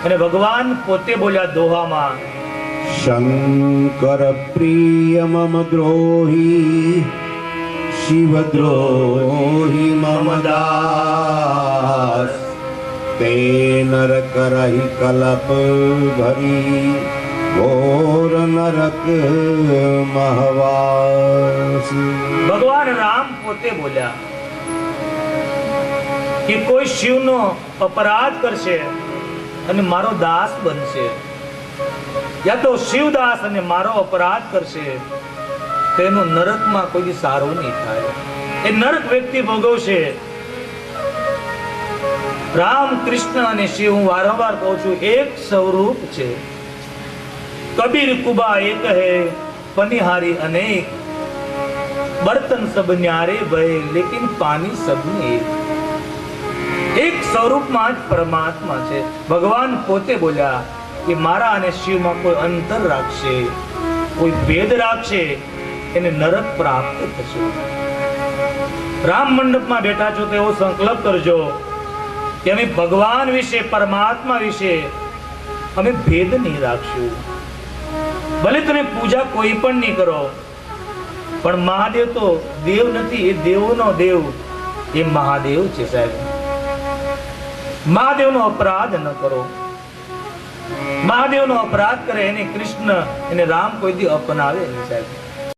અને ભગવાન પોતે બોલ્યા દોહામાં, શંકર પ્રિય મમ દ્રોહી શિવ દ્રોહી મમ દાસ તે નર કરહી કલપ ભરી ઘોર નરક મહવાસ. ભગવાન રામ પોતે બોલ્યા કે કોઈ શિવનો અપરાધ કરશે અને મારો દાસ બનશે, યા તો શિવદાસ અને મારો અપરાધ કરશે, તેનો નરકમાં કોઈ સારું નહીં થાય, એ નરક વ્યક્તિ ભોગવશે. રામ કૃષ્ણ અને શિવ, હું વારંવાર કહું છું, એક સ્વરૂપ છે. કબીર કુબા એક હે પનિહારી અનેક, બર્તન સબ ન્યારે ભય લેકિન પાણી સબને એક. એક સ્વરૂપમાં જ પરમાત્મા છે. ભગવાન પોતે બોલ્યા કે મારા અને શિવમાં કોઈ અંતર રાખશે, કોઈ ભેદ રાખશે, એને નરક પ્રાપ્ત થશે. રામ મંડપમાં બેઠા છો તો એવો સંકલ્પ કરજો કે અમે ભગવાન વિશે, પરમાત્મા વિશે અમે ભેદ નહીં રાખશું. ભલે તમે પૂજા કોઈ પણ નહીં કરો, પણ મહાદેવ તો દેવ નથી, એ દેવોનો દેવ, એ મહાદેવ છે સાહેબ. મહાદેવનો અપરાધ ન કરો. મહાદેવનો અપરાધ કરે એને કૃષ્ણ, એને રામ કોઈ દી અપનાવે નહીં સાહેબ.